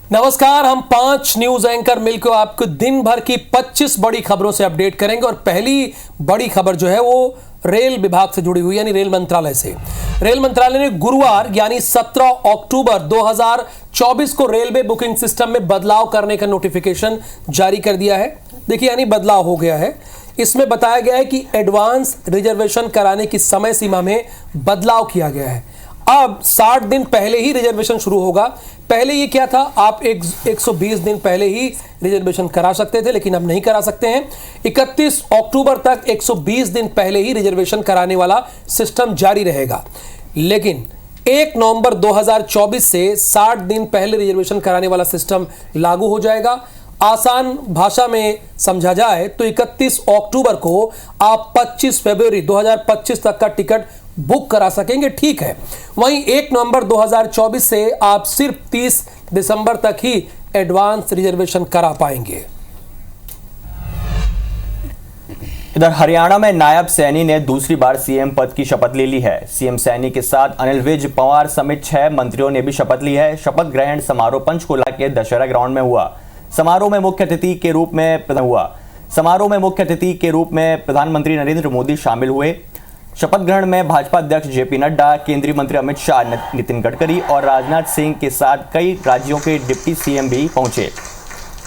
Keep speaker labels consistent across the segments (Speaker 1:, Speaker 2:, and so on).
Speaker 1: नमस्कार, हम 5 news anchor मिलकर आपको दिन भर की 25 बड़ी खबरों से अपडेट करेंगे। और पहली बड़ी खबर जो है वो रेल विभाग से जुड़ी हुई, यानी रेल मंत्रालय से। रेल मंत्रालय ने गुरुवार यानी 17 अक्टूबर 2024 को रेलवे बुकिंग सिस्टम में बदलाव करने का नोटिफिकेशन जारी कर दिया है। देखिए, यानी बदलाव हो गया है। इसमें बताया गया है कि एडवांस रिजर्वेशन कराने की समय सीमा में बदलाव किया गया है। अब 60 दिन पहले ही रिजर्वेशन शुरू होगा। पहले ये क्या था, आप 120 दिन पहले ही रिजर्वेशन करा सकते थे, लेकिन अब नहीं करा सकते हैं। 31 अक्टूबर तक 120 दिन पहले ही रिजर्वेशन कराने वाला सिस्टम जारी रहेगा। लेकिन 1 नवंबर 2024 से 60 दिन पहले रिजर्वेशन कराने वाला सिस्टम लागू हो जाएगा। आसान भाषा में समझा जाए तो 31 अक्टूबर को आप 25 फरवरी 2025 तक का टिकट बुक करा सकेंगे, ठीक है। वहीं 1 नवंबर 2024 से आप सिर्फ 30 दिसंबर तक ही एडवांस रिजर्वेशन करा पाएंगे।
Speaker 2: इधर हरियाणा में नायब सैनी ने दूसरी बार सीएम पद की शपथ ले ली है। सीएम सैनी के साथ अनिल विज, पंवार समेत 6 मंत्रियों ने भी शपथ ली है। शपथ ग्रहण समारोह पंचकुला के दशहरा ग्राउंड में हुआ। समारोह में मुख्य अतिथि के रूप में प्रधानमंत्री नरेंद्र मोदी शामिल हुए। शपथ ग्रहण में भाजपा अध्यक्ष जेपी नड्डा, केंद्रीय मंत्री अमित शाह, नितिन गडकरी और राजनाथ सिंह के साथ कई राज्यों के डिप्टी सीएम भी पहुंचे।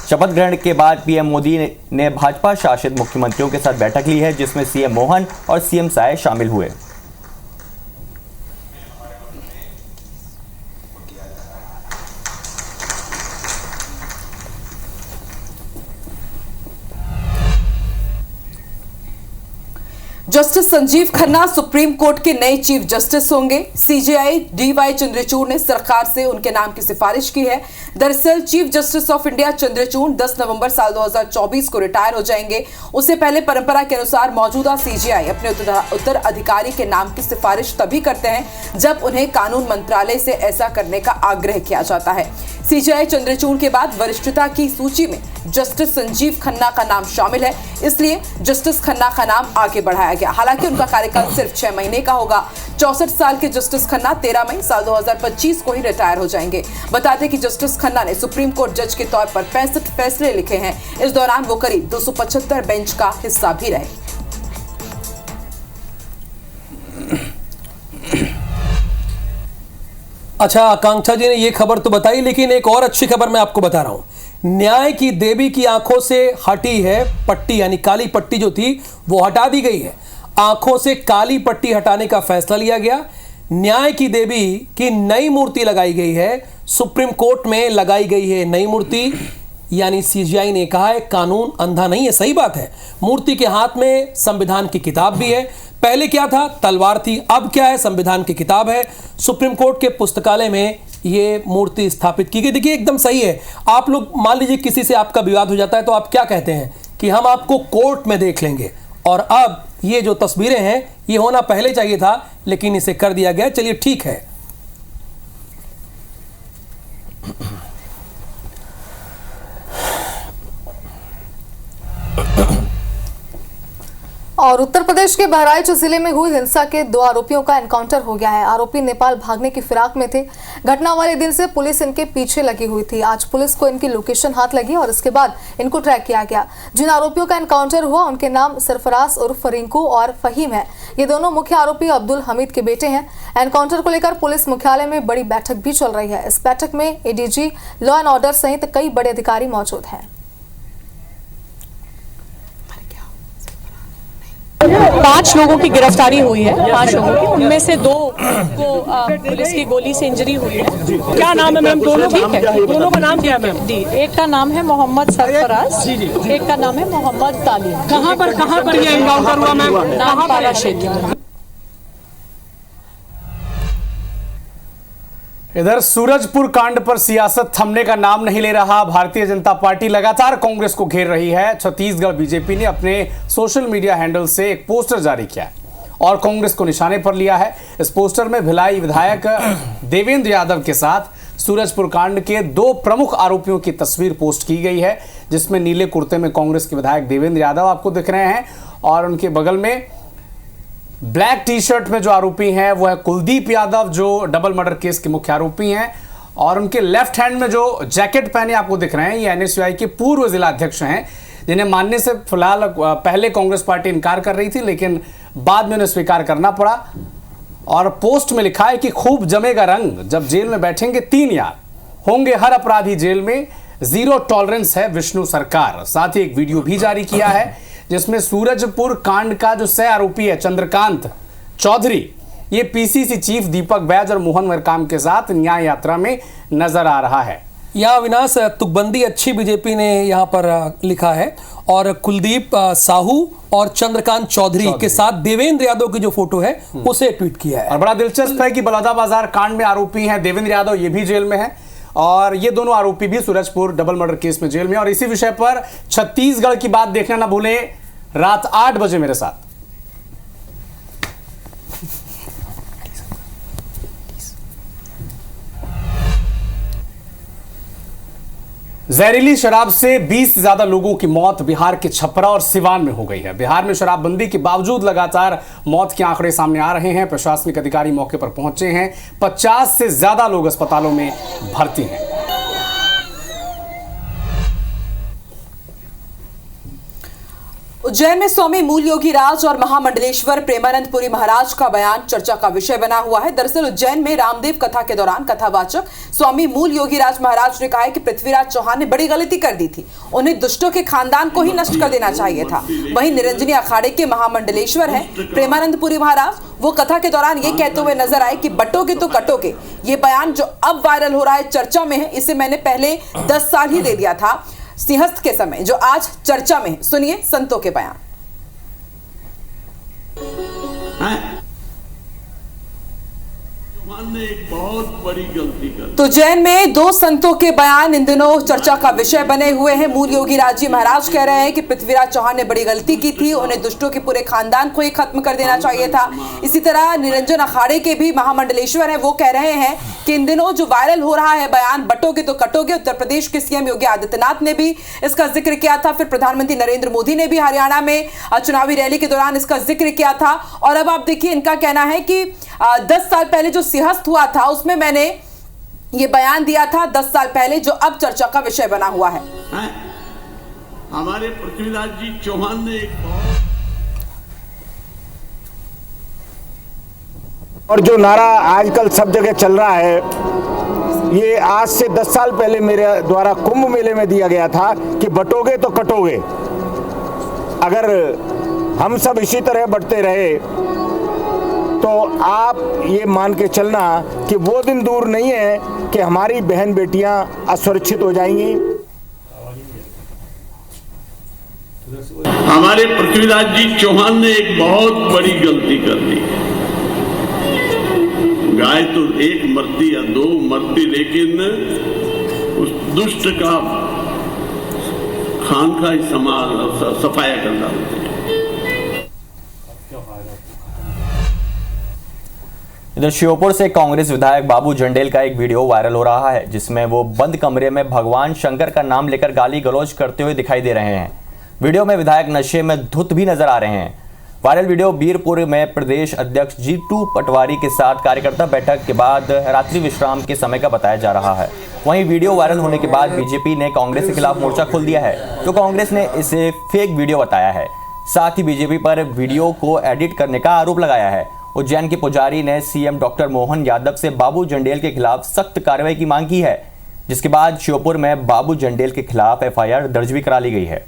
Speaker 2: शपथ ग्रहण के बाद पीएम मोदी ने भाजपा शासित मुख्यमंत्रियों के साथ बैठक ली है, जिसमें सीएम मोहन और सीएम साय शामिल हुए।
Speaker 3: Justice Sanjeev Khanna supreme court के नए चीफ जस्टिस होंगे। सीजेआई डीवाई चंद्रचूड़ ने सरकार से उनके नाम की सिफारिश की है। दरअसल chief justice of India Chandrachud 10 नवंबर साल 2024 को रिटायर हो जाएंगे। उससे पहले परंपरा के अनुसार मौजूदा सीजेआई अपने उत्तराधिकारी के नाम की सिफारिश तभी करते हैं जब उन्हें कानून मंत्रालय से ऐसा करने का आग्रह किया जाता है। सीजेआई चंद्रचूड़ के बाद वरिष्ठता की सूची में जस्टिस संजीव खन्ना का नाम शामिल है, इसलिए जस्टिस खन्ना का नाम आगे बढ़ाया गया। हालांकि उनका कार्यकाल सिर्फ 6 महीने का होगा। 64 साल के जस्टिस खन्ना 13 मई साल 2025 को ही रिटायर हो जाएंगे। बताते हैं कि जस्टिस खन्ना ने सुप्रीम कोर्ट जज के तौर पर 65 फैसले लिखे हैं। इस दौरान वो करीब 275 बेंच का हिस्सा भी रहे।
Speaker 1: अच्छा, आकांक्षा जी ने ये खबर तो बताई, लेकिन एक और अच्छी खबर मैं आपको बता रहा हूं। न्याय की देवी की आंखों से हटी है पट्टी, यानी काली पट्टी जो थी वो हटा दी गई है। आंखों से काली पट्टी हटाने का फैसला लिया गया। न्याय की देवी की नई मूर्ति लगाई गई है। सुप्रीम कोर्ट में लगाई गई है नई मूर्ति, यानी सीजेआई ने कहा है कानून अंधा नहीं है। सही बात है। मूर्ति के हाथ में संविधान की किताब भी है। पहले क्या था, तलवार थी, अब क्या है, संविधान की किताब है। सुप्रीम कोर्ट के पुस्तकालय में ये मूर्ति स्थापित की गई। देखिए, एकदम सही है। आप लोग मान लीजिए किसी से आपका विवाद हो जाता है तो आप क्या कहते हैं कि हम आपको कोर्ट में देख लेंगे, और अब ये जो तस्वीरें हैं ये होना पहले चाहिए था, लेकिन इसे कर दिया गया। चलिए, ठीक है।
Speaker 4: और उत्तर प्रदेश के बहराइच जिले में हुई हिंसा के 2 आरोपियों का एनकाउंटर हो गया है। आरोपी नेपाल भागने की फिराक में थे। घटना वाले दिन से पुलिस इनके पीछे लगी हुई थी। आज पुलिस को इनकी लोकेशन हाथ लगी और इसके बाद इनको ट्रैक किया गया। जिन आरोपियों का एनकाउंटर हुआ उनके नाम सरफराज उर्फ रिंकू और फहीम है। ये दोनों मुख्य आरोपी अब्दुल हमीद के बेटे हैं। एनकाउंटर को लेकर पुलिस मुख्यालय में बड़ी बैठक भी चल रही है। इस बैठक में एडीजी लॉ एंड ऑर्डर सहित कई बड़े अधिकारी मौजूद हैं।
Speaker 5: 5 लोगों की गिरफ्तारी हुई है। 5 लोगों की, उनमें से 2 को पुलिस की गोली से इंजरी हुई है। क्या नाम है मैम? दोनों दोनों का नाम क्या है मैम? जी, एक का नाम है मोहम्मद सरफराज, एक का नाम है मोहम्मद तालिब। कहाँ पर ये एनकाउंटर हुआ मैम? नामपारा क्षेत्र।
Speaker 6: इधर सूरजपुर कांड पर सियासत थमने का नाम नहीं ले रहा। भारतीय जनता पार्टी लगातार कांग्रेस को घेर रही है। छत्तीसगढ़ बीजेपी ने अपने सोशल मीडिया हैंडल से एक पोस्टर जारी किया है और कांग्रेस को निशाने पर लिया है। इस पोस्टर में भिलाई विधायक देवेंद्र यादव के साथ सूरजपुर कांड के 2 प्रमुख आरोपियों की तस्वीर पोस्ट की गई है, जिसमें नीले कुर्ते में कांग्रेस के विधायक देवेंद्र यादव आपको दिख रहे हैं और उनके बगल में ब्लैक टी शर्ट में जो आरोपी हैं वो है कुलदीप यादव, जो डबल मर्डर केस के मुख्य आरोपी हैं। और उनके लेफ्ट हैंड में जो जैकेट पहने आपको दिख रहे हैं, ये एनएसयूआई के पूर्व जिला अध्यक्ष हैं, जिन्हें मानने से फिलहाल पहले कांग्रेस पार्टी इनकार कर रही थी, लेकिन बाद में उन्हें स्वीकार करना पड़ा। और पोस्ट में लिखा है कि खूब जमेगा रंग, जब जेल में बैठेंगे 3 यार, होंगे हर अपराधी जेल में, जीरो टॉलरेंस है विष्णु सरकार। साथ ही एक वीडियो भी जारी किया है जिसमें सूरजपुर कांड का जो सह आरोपी है चंद्रकांत चौधरी, ये पीसीसी चीफ दीपक बैज और मोहन मरकाम के साथ न्याय यात्रा में नजर आ रहा है।
Speaker 1: यहाँ विनाश तुकबंदी अच्छी बीजेपी ने यहाँ पर लिखा है, और कुलदीप साहू और चंद्रकांत चौधरी के साथ देवेंद्र यादव की जो फोटो है उसे ट्वीट किया है।
Speaker 6: और बड़ा दिलचस्प है कि बलौदाबाजार कांड में आरोपी हैं देवेंद्र यादव, ये भी जेल में है, और ये दोनों आरोपी भी सूरजपुर डबल मर्डर केस में जेल में। और इसी विषय पर छत्तीसगढ़ की बात देखना ना भूलें रात 8 बजे मेरे साथ। जहरीली शराब से 20 से ज्यादा लोगों की मौत बिहार के छपरा और सिवान में हो गई है। बिहार में शराबबंदी के बावजूद लगातार मौत के आंकड़े सामने आ रहे हैं। प्रशासनिक अधिकारी मौके पर पहुंचे हैं। 50 से ज्यादा लोग अस्पतालों में भर्ती हैं।
Speaker 3: उज्जैन में स्वामी मूल योगी राज और महामंडलेश्वर प्रेमानंद पुरी महाराज का बयान चर्चा का विषय बना हुआ है। दरअसल उज्जैन में रामदेव कथा के दौरान कथावाचक स्वामी मूल योगी राज महाराज ने कहा है कि पृथ्वीराज चौहान ने बड़ी गलती कर दी थी, उन्हें दुष्टों के खानदान को ही नष्ट कर देना चाहिए था। वहीं निरंजनी अखाड़े के महामंडलेश्वर है प्रेमानंद पुरी महाराज, वो कथा के दौरान ये कहते हुए नजर आए कि बटोगे तो कटोगे। ये बयान जो अब वायरल हो रहा है, चर्चा में है, इसे मैंने पहले 10 साल ही दे दिया था सिंहस्थ के समय, जो आज चर्चा में है। सुनिए संतों के बयान।
Speaker 7: ने एक बहुत बड़ी गलती कर
Speaker 3: तो उज्जैन में 2 संतों के बयान इन दिनों चर्चा का विषय बने हुए हैं। मूल योगी राज जी महाराज कह रहे हैं कि पृथ्वीराज चौहान ने बड़ी गलती की थी, उन्हें दुष्टों के पूरे खानदान को ही खत्म कर देना चाहिए था। इसी तरह निरंजन अखाड़े के भी महामंडलेश्वर हैं, वो कह रहे हैं कि इन दिनों जो वायरल हो रहा है बयान बटोगे तो कटोगे, उत्तर प्रदेश के सीएम योगी आदित्यनाथ ने भी इसका जिक्र किया था। फिर प्रधानमंत्री नरेंद्र मोदी ने भी हरियाणा में चुनावी रैली के दौरान इसका जिक्र किया था। और अब आप देखिए, इनका कहना है कि 10 साल पहले जो सिंहस्थ हुआ था उसमें मैंने ये बयान दिया था 10 साल पहले, जो अब चर्चा का विषय बना हुआ है।
Speaker 7: हमारे पृथ्वीराज जी चौहान ने एक
Speaker 8: और जो नारा आजकल सब जगह चल रहा है, ये आज से 10 साल पहले मेरे द्वारा कुंभ मेले में दिया गया था कि बटोगे तो कटोगे। अगर हम सब इसी तरह बढ़ते रहे तो आप ये मान के चलना कि वो दिन दूर नहीं है कि हमारी बहन बेटियां असुरक्षित हो जाएंगी।
Speaker 7: हमारे पृथ्वीराज जी चौहान ने एक बहुत बड़ी गलती कर दी। गाय तो एक मरती या 2 मरती, लेकिन उस दुष्ट का खानका इस्तेमाल सफाया करना होता है।
Speaker 2: इधर श्योपुर से कांग्रेस विधायक बाबू जंडेल का एक वीडियो वायरल हो रहा है, जिसमें वो बंद कमरे में भगवान शंकर का नाम लेकर गाली गलौज करते हुए दिखाई दे रहे हैं। वीडियो में विधायक नशे में धुत भी नजर आ रहे हैं। वायरल वीडियो बीरपुर में प्रदेश अध्यक्ष जीतू पटवारी के साथ कार्यकर्ता बैठक के बाद रात्रि विश्राम के समय का बताया जा रहा है। वहीं वीडियो वायरल होने के बाद बीजेपी ने कांग्रेस के खिलाफ मोर्चा खोल दिया है, तो कांग्रेस ने इसे फेक वीडियो बताया है। साथ ही बीजेपी पर वीडियो को एडिट करने का आरोप लगाया है। उज्जैन के पुजारी ने सीएम डॉक्टर मोहन यादव से बाबू जंडेल के खिलाफ सख्त कार्रवाई की मांग की है, जिसके बाद श्योपुर में बाबू जंडेल के खिलाफ एफआईआर दर्ज भी करा ली गई है।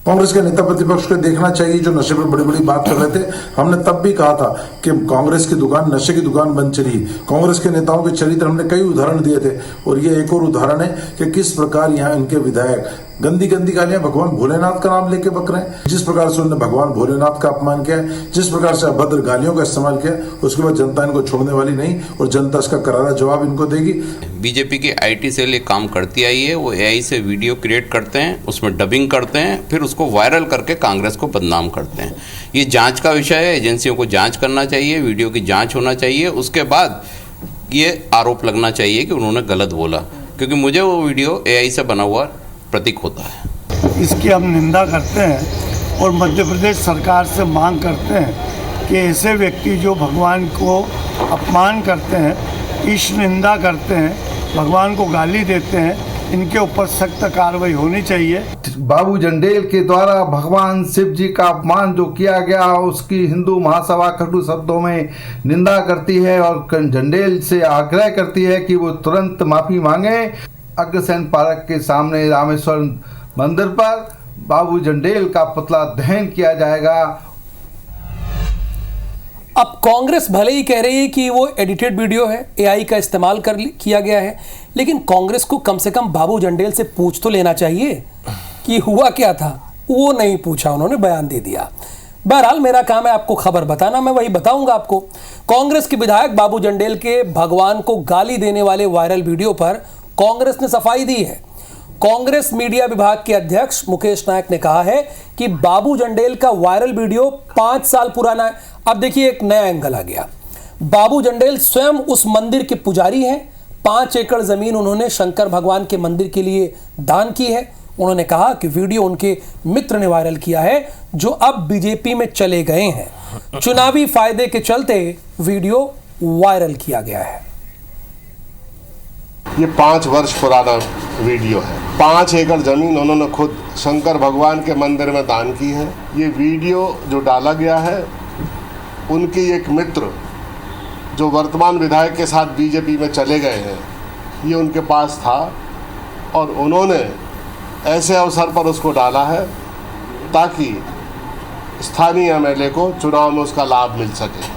Speaker 9: कांग्रेस के नेता प्रतिपक्ष को देखना चाहिए जो नशे पर बड़ी बड़ी बात कर रहे थे। हमने तब भी कहा था कि कांग्रेस की दुकान नशे की दुकान बन चली। कांग्रेस के नेताओं के चरित्र हमने कई उदाहरण दिए थे, और ये एक और उदाहरण है कि किस प्रकार यहाँ इनके विधायक गंदी गंदी गालियां भगवान भोलेनाथ का नाम लेके बक रहे हैं। जिस प्रकार से उन्होंने भगवान भोलेनाथ का अपमान किया, जिस प्रकार से अभद्र गालियों का इस्तेमाल किया, उसके बाद जनता इनको छोड़ने वाली नहीं, और जनता इसका करारा जवाब इनको देगी।
Speaker 10: बीजेपी की आईटी सेल एक काम करती आई है, वो एआई से वीडियो क्रिएट करते हैं, उसमें डबिंग करते हैं, फिर उसको वायरल करके कांग्रेस को बदनाम करते हैं। ये जांच का विषय है, एजेंसियों को जांच करना चाहिए, वीडियो की जांच होना चाहिए, उसके बाद ये आरोप लगना चाहिए कि उन्होंने गलत बोला, क्योंकि मुझे वो वीडियो एआई से बना हुआ प्रतीक होता है।
Speaker 11: इसकी हम निंदा करते हैं और मध्य प्रदेश सरकार से मांग करते हैं कि ऐसे व्यक्ति जो भगवान को अपमान करते हैं, ईश निंदा करते हैं, भगवान को गाली देते हैं, इनके ऊपर सख्त कार्रवाई होनी चाहिए।
Speaker 12: बाबू जंडेल के द्वारा भगवान शिव जी का अपमान जो किया गया, उसकी हिंदू महासभा कटु शब्दों में निंदा करती है और जंडेल से आग्रह करती है कि वो तुरंत माफी मांगे। अग्रसेन पार्क के सामने रामेश्वर मंदिर पर बाबू जंडेल का पुतला दहन किया जाएगा।
Speaker 1: अब कांग्रेस भले ही कह रही है कि वो एडिटेड वीडियो है, एआई का इस्तेमाल किया गया है, लेकिन कांग्रेस को कम से कम बाबू जंडेल से पूछ तो लेना चाहिए कि हुआ क्या था। वो नहीं पूछा, उन्होंने बयान दे दिया। बहरहाल मेरा काम है आपको खबर बताना, मैं वही बताऊंगा आपको। कांग्रेस के विधायक बाबू जंडेल के भगवान को गाली देने वाले वायरल वीडियो पर कांग्रेस ने सफाई दी है। कांग्रेस मीडिया विभाग के अध्यक्ष मुकेश नायक ने कहा है कि बाबू जंडेल का वायरल वीडियो 5 साल पुराना है। अब देखिए एक नया एंगल आ गया। बाबू जंडेल स्वयं उस मंदिर के पुजारी हैं। 5 एकड़ जमीन उन्होंने शंकर भगवान के मंदिर के लिए दान की है। उन्होंने कहा कि वीडियो उनके मित्र ने वायरल किया है, जो अब बीजेपी में चले गए हैं। चुनावी फायदे के चलते वीडियो वायरल किया गया है।
Speaker 13: ये 5 वर्ष पुराना वीडियो है। 5 एकड़ जमीन उन्होंने खुद शंकर भगवान के मंदिर में दान की है। ये वीडियो जो डाला गया है, उनके एक मित्र जो वर्तमान विधायक के साथ बीजेपी में चले गए हैं, ये उनके पास था और उन्होंने ऐसे अवसर पर उसको डाला है ताकि स्थानीय एमएलए को चुनाव में उसका लाभ मिल सके।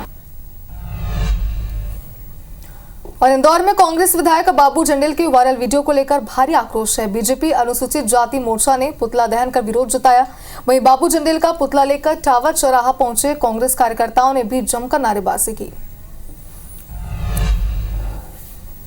Speaker 4: और इंदौर में कांग्रेस विधायक बाबू जंडेल के वायरल वीडियो को लेकर भारी आक्रोश है। बीजेपी अनुसूचित जाति मोर्चा ने पुतला दहन कर विरोध जताया। वहीं बाबू जंडेल का पुतला लेकर टावर चौराहा पहुंचे कांग्रेस कार्यकर्ताओं ने भी जमकर नारेबाजी की।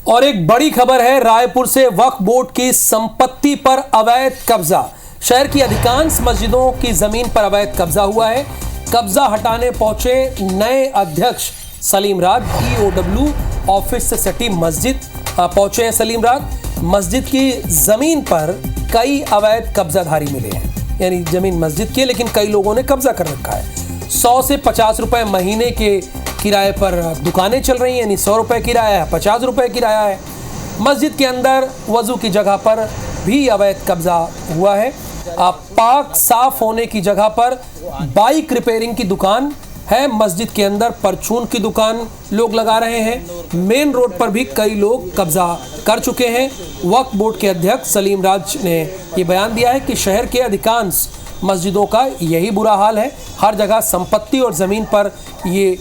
Speaker 1: और एक बड़ी खबर है, रायपुर से वक्फ बोर्ड की संपत्ति पर अवैध कब्जा। शहर की अधिकांश मस्जिदों की जमीन पर अवैध कब्जा हुआ है। कब्जा हटाने पहुंचे नए अध्यक्ष सलीम राज, ईओडब्ल्यू ऑफिस से सटी मस्जिद पहुंचे हैं सलीम राज। मस्जिद की जमीन पर कई अवैध कब्जाधारी मिले हैं, यानी जमीन मस्जिद की, लेकिन कई लोगों ने कब्जा कर रखा है। 100 से 50 रुपए महीने के किराए पर दुकानें चल रही हैं, यानी 100 रुपए किराया है, 50 रुपए किराया है। मस्जिद के अंदर वजू की जगह पर भी अवैध कब्जा हुआ है। पाक साफ होने की जगह पर बाइक रिपेयरिंग की दुकान है। मस्जिद के अंदर परचून की दुकान लोग लगा रहे हैं। मेन रोड पर भी कई लोग कब्जा कर चुके हैं। वक्फ बोर्ड के अध्यक्ष सलीम राज ने ये बयान दिया है कि शहर के अधिकांश मस्जिदों का यही बुरा हाल है। हर जगह संपत्ति और ज़मीन पर ये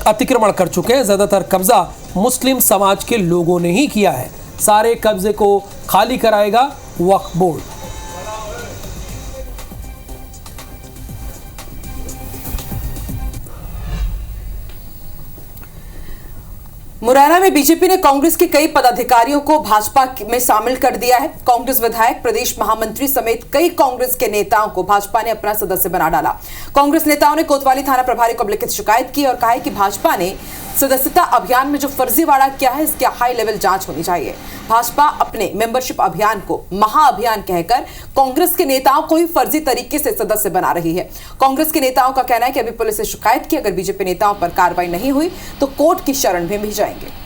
Speaker 1: अतिक्रमण कर चुके हैं। ज़्यादातर कब्जा मुस्लिम समाज के लोगों ने ही किया है। सारे कब्जे को खाली कराएगा वक्फ बोर्ड।
Speaker 3: मुरैना में बीजेपी ने कांग्रेस के कई पदाधिकारियों को भाजपा में शामिल कर दिया है। कांग्रेस विधायक, प्रदेश महामंत्री समेत कई कांग्रेस के नेताओं को भाजपा ने अपना सदस्य बना डाला। कांग्रेस नेताओं ने कोतवाली थाना प्रभारी को लिखित शिकायत की और कहा है कि भाजपा ने सदस्यता अभियान में जो फर्जीवाड़ा किया है, इसकी हाई लेवल जांच होनी चाहिए। भाजपा अपने मेंबरशिप अभियान को महाअभियान कहकर कांग्रेस के नेताओं को ही फर्जी तरीके से सदस्य बना रही है। कांग्रेस के नेताओं का कहना है कि अभी पुलिस से शिकायत की, अगर बीजेपी नेताओं पर कार्रवाई नहीं हुई तो कोर्ट की शरण में भी जाएंगे।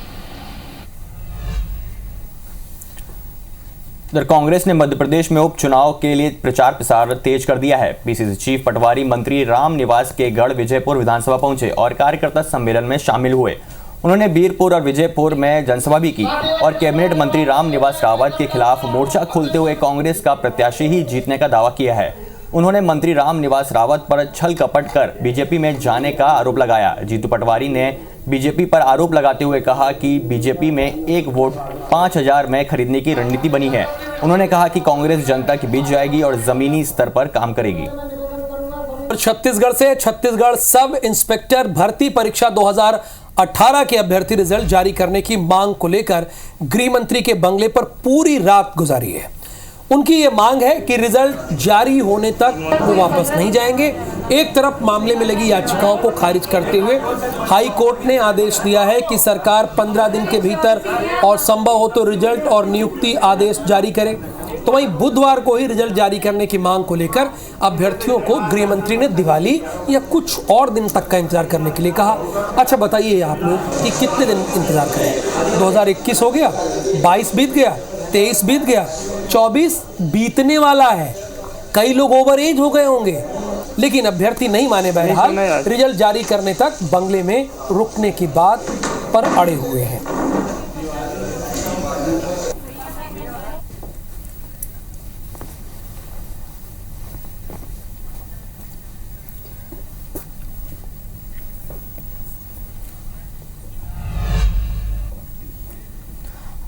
Speaker 2: कांग्रेस ने मध्य प्रदेश में उपचुनाव के लिए प्रचार प्रसार तेज कर दिया है। पीसीसी चीफ पटवारी मंत्री राम निवास के गढ़ विजयपुर विधानसभा पहुंचे और कार्यकर्ता सम्मेलन में शामिल हुए। उन्होंने बीरपुर और विजयपुर में जनसभा भी की और कैबिनेट मंत्री राम निवास रावत के खिलाफ मोर्चा खोलते हुए कांग्रेस का प्रत्याशी ही जीतने का दावा किया है। उन्होंने मंत्री राम निवास रावत पर छल कपट कर बीजेपी में जाने का आरोप लगाया। जीतू पटवारी ने बीजेपी पर आरोप लगाते हुए कहा कि बीजेपी में एक वोट 5000 में खरीदने की रणनीति बनी है। उन्होंने कहा कि कांग्रेस जनता के बीच जाएगी और जमीनी स्तर पर काम करेगी।
Speaker 1: छत्तीसगढ़ से छत्तीसगढ़ सब इंस्पेक्टर भर्ती परीक्षा 2018 के अभ्यर्थी रिजल्ट जारी करने की मांग को लेकर गृह मंत्री के बंगले पर पूरी रात गुजारी है। उनकी ये मांग है कि रिजल्ट जारी होने तक वो वापस नहीं जाएंगे। एक तरफ मामले में लगी याचिकाओं को खारिज करते हुए हाई कोर्ट ने आदेश दिया है कि सरकार 15 दिन के भीतर और संभव हो तो रिजल्ट और नियुक्ति आदेश जारी करे। तो वहीं बुधवार को ही रिजल्ट जारी करने की मांग को लेकर अभ्यर्थियों को गृह मंत्री ने दिवाली या कुछ और दिन तक का इंतजार करने के लिए कहा। अच्छा बताइए आप लोग कि कितने दिन इंतजार करें? 2021 हो गया, 22 बीत गया, 23 बीत गया, 24 बीतने वाला है। कई लोग ओवर एज हो गए होंगे, लेकिन अभ्यर्थी नहीं माने। बहरहाल रिजल्ट जारी करने तक बंगले में रुकने की बात पर अड़े हुए हैं।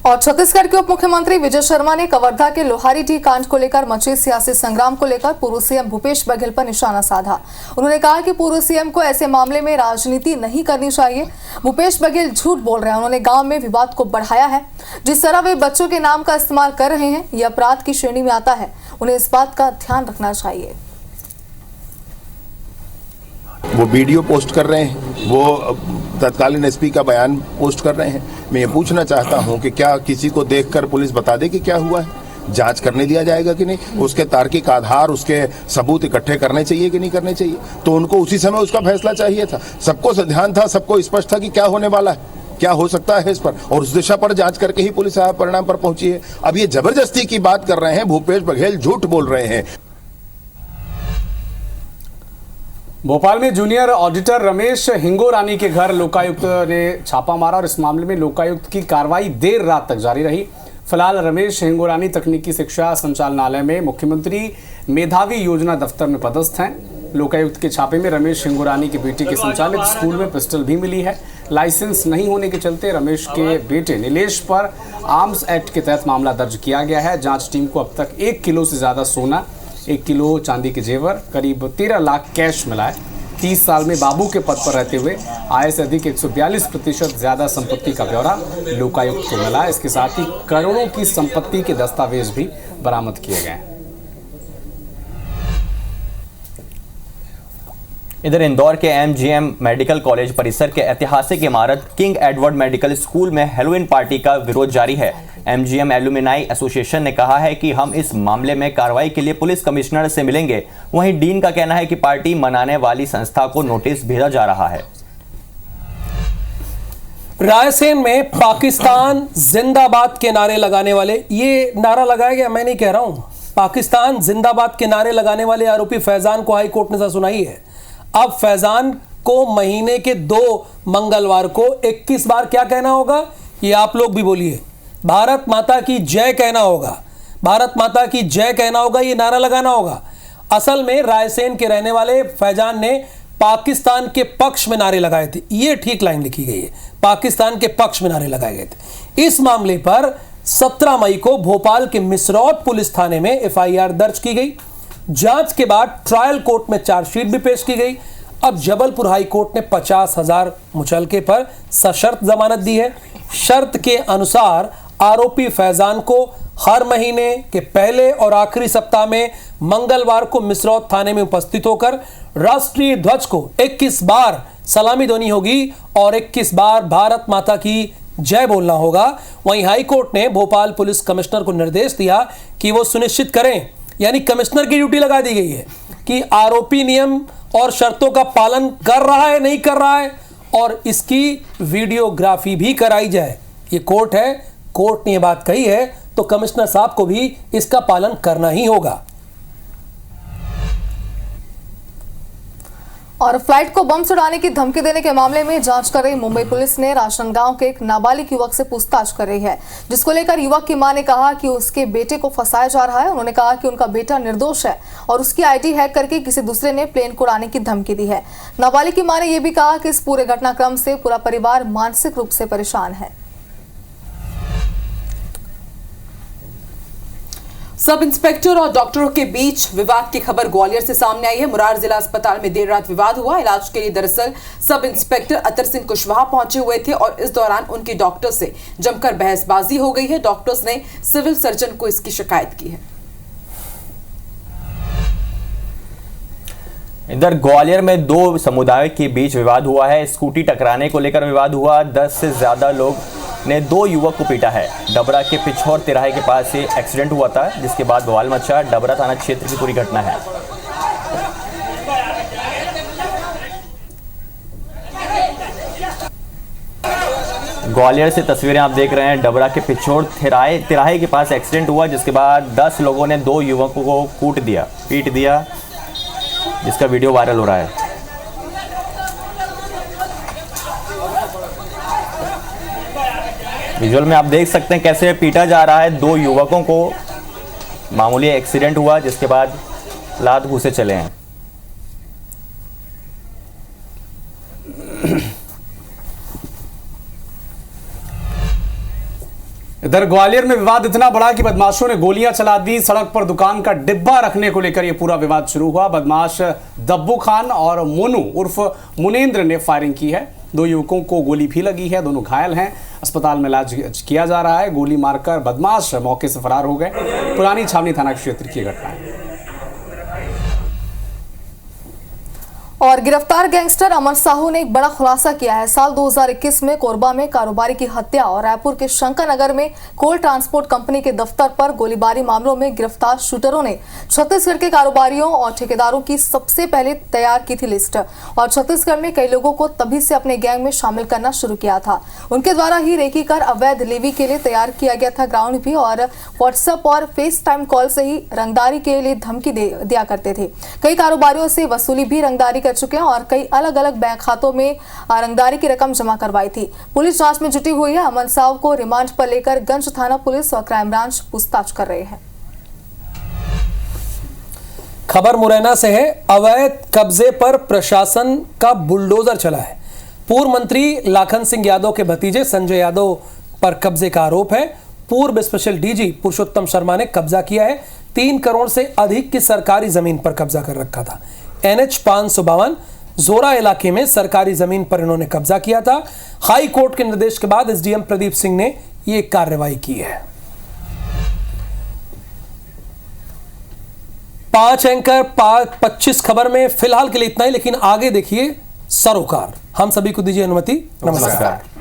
Speaker 4: और छत्तीसगढ़ के उप मुख्यमंत्री विजय शर्मा ने कवर्धा के लोहारीडीह कांड को लेकर मचे सियासी संग्राम को लेकर पूर्व सीएम भूपेश बघेल पर निशाना साधा। उन्होंने कहा कि पूर्व सीएम को ऐसे मामले में राजनीति नहीं करनी चाहिए। भूपेश बघेल झूठ बोल रहे हैं। उन्होंने गांव में विवाद को बढ़ाया है। जिस तरह वे बच्चों के नाम का इस्तेमाल कर रहे हैं, यह अपराध की श्रेणी में आता है। उन्हें इस बात का ध्यान रखना चाहिए।
Speaker 14: वो वीडियो पोस्ट कर रहे हैं, वो तत्कालीन एसपी का बयान पोस्ट कर रहे हैं। मैं ये पूछना चाहता हूं कि क्या किसी को देखकर पुलिस बता दे कि क्या हुआ है? जांच करने दिया जाएगा कि नहीं? उसके तार्किक आधार, उसके सबूत इकट्ठे करने चाहिए कि नहीं करने चाहिए? तो उनको उसी समय उसका फैसला चाहिए था। सबको ध्यान था, सबको स्पष्ट था कि क्या होने वाला है, क्या हो सकता है इस पर, और उस दिशा पर जांच करके ही पुलिस परिणाम पर पहुंची है। अब ये जबरदस्ती की बात कर रहे हैं, भूपेश बघेल झूठ बोल रहे हैं।
Speaker 6: भोपाल में जूनियर ऑडिटर रमेश हिंगोरानी के घर लोकायुक्त ने छापा मारा और इस मामले में लोकायुक्त की कार्रवाई देर रात तक जारी रही। फिलहाल रमेश हिंगोरानी तकनीकी शिक्षा संचालनालय में मुख्यमंत्री मेधावी योजना दफ्तर में पदस्थ हैं। लोकायुक्त के छापे में रमेश हिंगोरानी की बेटी के संचालित स्कूल में पिस्टल भी मिली है। लाइसेंस नहीं होने के चलते रमेश के बेटे नीलेश पर आर्म्स एक्ट के तहत मामला दर्ज किया गया है। जांच टीम को अब तक 1 किलो से ज्यादा सोना, 1 किलो चांदी के जेवर, करीब 13 लाख कैश मिला है। 30 साल में बाबू के पद पर रहते हुए आय से अधिक 142% ज्यादा संपत्ति का ब्यौरा लोकायुक्त को मिला। इसके साथ ही करोड़ों की संपत्ति के दस्तावेज भी बरामद किए गए।
Speaker 2: इधर इंदौर के एमजीएम मेडिकल कॉलेज परिसर के ऐतिहासिक इमारत किंग एडवर्ड मेडिकल स्कूल में हैलोवीन पार्टी का विरोध जारी है। एमजीएम एलुमिनाई एसोसिएशन ने कहा है कि हम इस मामले में कार्रवाई के लिए पुलिस कमिश्नर से मिलेंगे। वहीं डीन का कहना है कि पार्टी मनाने वाली संस्था को नोटिस भेजा जा रहा है।
Speaker 1: रायसेन में पाकिस्तान जिंदाबाद के नारे लगाने वाले, ये नारा लगाया गया, मैं नहीं कह रहा हूं, पाकिस्तान जिंदाबाद के नारे लगाने वाले आरोपी फैजान को हाई कोर्ट ने सजा सुनाई है। अब फैजान को महीने के 2 मंगलवार को 21 बार क्या कहना होगा, ये आप लोग भी बोलिए, भारत माता की जय कहना होगा। भारत माता की जय कहना होगा, ये नारा लगाना होगा। असल में रायसेन के रहने वाले फैजान ने पाकिस्तान के पक्ष में नारे लगाए थे। ये ठीक लाइन लिखी गई है, पाकिस्तान के पक्ष में नारे लगाए गए थे। इस मामले पर 17 मई को भोपाल के मिसरौद पुलिस थाने में एफआईआर दर्ज की गई। जांच के बाद ट्रायल कोर्ट में चार्जशीट भी पेश की गई। अब जबलपुर हाई कोर्ट ने 50,000 मुचलके पर सशर्त जमानत दी है। शर्त के अनुसार आरोपी फैजान को हर महीने के पहले और आखिरी सप्ताह में मंगलवार को मिसरौद थाने में उपस्थित होकर राष्ट्रीय ध्वज को 21 बार सलामी देनी होगी और 21 बार भारत माता की जय बोलना होगा। वहीं हाईकोर्ट ने भोपाल पुलिस कमिश्नर को निर्देश दिया कि वो सुनिश्चित करें, यानी कमिश्नर की ड्यूटी लगा दी गई है कि आरोपी नियम और शर्तों का पालन कर रहा है नहीं कर रहा है, और इसकी वीडियोग्राफी भी कराई जाए। ये कोर्ट है, कोर्ट ने ये बात कही है तो कमिश्नर साहब को भी इसका पालन करना ही होगा।
Speaker 4: और फ्लाइट को बम सुड़ाने की धमकी देने के मामले में जांच कर रही मुंबई पुलिस ने राजनांदगांव के एक नाबालिग युवक से पूछताछ कर रही है, जिसको लेकर युवक की मां ने कहा कि उसके बेटे को फंसाया जा रहा है। उन्होंने कहा कि उनका बेटा निर्दोष है और उसकी आईडी हैक करके किसी दूसरे ने प्लेन को उड़ाने की धमकी दी है। नाबालिग की मां ने यह भी कहा कि इस पूरे घटनाक्रम से पूरा परिवार मानसिक रूप से परेशान है।
Speaker 3: सब इंस्पेक्टर और डॉक्टरों के बीच विवाद की खबर ग्वालियर से सामने आई है। मुरार जिला अस्पताल में देर रात विवाद हुआ। इलाज के लिए दरअसल सब इंस्पेक्टर अतर सिंह कुशवाहा पहुंचे हुए थे और इस दौरान उनकी डॉक्टर से जमकर बहसबाजी हो गई है। डॉक्टर्स ने सिविल सर्जन को इसकी शिकायत की है।
Speaker 2: इधर ग्वालियर में 2 समुदायों के बीच विवाद हुआ है। स्कूटी टकराने को लेकर विवाद हुआ। 10 से ज्यादा लोग ने 2 युवक को पीटा है। डबरा के पिछौर तिराहे के पास से एक्सीडेंट हुआ था, जिसके बाद बवाल मचा। डबरा थाना क्षेत्र की पूरी घटना है। ग्वालियर से तस्वीरें आप देख रहे हैं। डबरा के पिछौर तिराहे के पास एक्सीडेंट हुआ, जिसके बाद 10 लोगों ने 2 युवकों को पीट दिया, जिसका वीडियो वायरल हो रहा है। विजुअल में आप देख सकते हैं कैसे पीटा जा रहा है 2 युवकों को। मामूली एक्सीडेंट हुआ, जिसके बाद लात घूसे चले हैं।
Speaker 6: इधर ग्वालियर में विवाद इतना बड़ा कि बदमाशों ने गोलियां चला दी। सड़क पर दुकान का डिब्बा रखने को लेकर यह पूरा विवाद शुरू हुआ। बदमाश दब्बू खान और मोनू उर्फ मुनेंद्र ने फायरिंग की है। 2 युवकों को गोली भी लगी है, दोनों घायल हैं। अस्पताल में इलाज किया जा रहा है। गोली मारकर बदमाश मौके से फरार हो गए। पुरानी छावनी थाना क्षेत्र की घटना है।
Speaker 4: और गिरफ्तार गैंगस्टर अमर साहू ने एक बड़ा खुलासा किया है। साल 2021 में कोरबा में कारोबारी की हत्या और रायपुर के शंकर नगर में कोल ट्रांसपोर्ट कंपनी के दफ्तर पर गोलीबारी मामलों में गिरफ्तार शूटरों ने छत्तीसगढ़ के कारोबारियों और ठेकेदारों की सबसे पहले तैयार की थी लिस्ट और छत्तीसगढ़ में कई लोगों को तभी से अपने गैंग में शामिल करना शुरू किया था। उनके द्वारा ही रेकी कर अवैध लेवी के लिए तैयार किया गया था ग्राउंड भी, और व्हाट्सएप और फेस टाइम कॉल से ही रंगदारी के लिए धमकी दिया करते थे। कई कारोबारियों से वसूली भी रंगदारी कर चुके हैं और कई अलग अलग बैंक खातों में रंगदारी की रकम जमा करवाई थी। पुलिस जांच में जुटी हुई है। अमन साहू को रिमांड पर लेकर गंज थाना पुलिस और क्राइम ब्रांच पूछताछ कर रहे हैं।
Speaker 1: खबर मुरैना से है। अवैध कब्जे पर प्रशासन का बुलडोजर चला है। पूर्व मंत्री लाखन सिंह यादव के भतीजे संजय यादव पर कब्जे का आरोप है। पूर्व स्पेशल डीजी पुरुषोत्तम शर्मा ने कब्जा किया है। 3 करोड़ से अधिक की सरकारी जमीन पर कब्जा कर रखा था। NH 552 जोरा इलाके में सरकारी जमीन पर इन्होंने कब्जा किया था। हाई कोर्ट के निर्देश के बाद SDM प्रदीप सिंह ने यह कार्रवाई की है। 5 एंकर 25 खबर में फिलहाल के लिए इतना ही, लेकिन आगे देखिए सरोकार। हम सभी को दीजिए अनुमति। नमस्कार।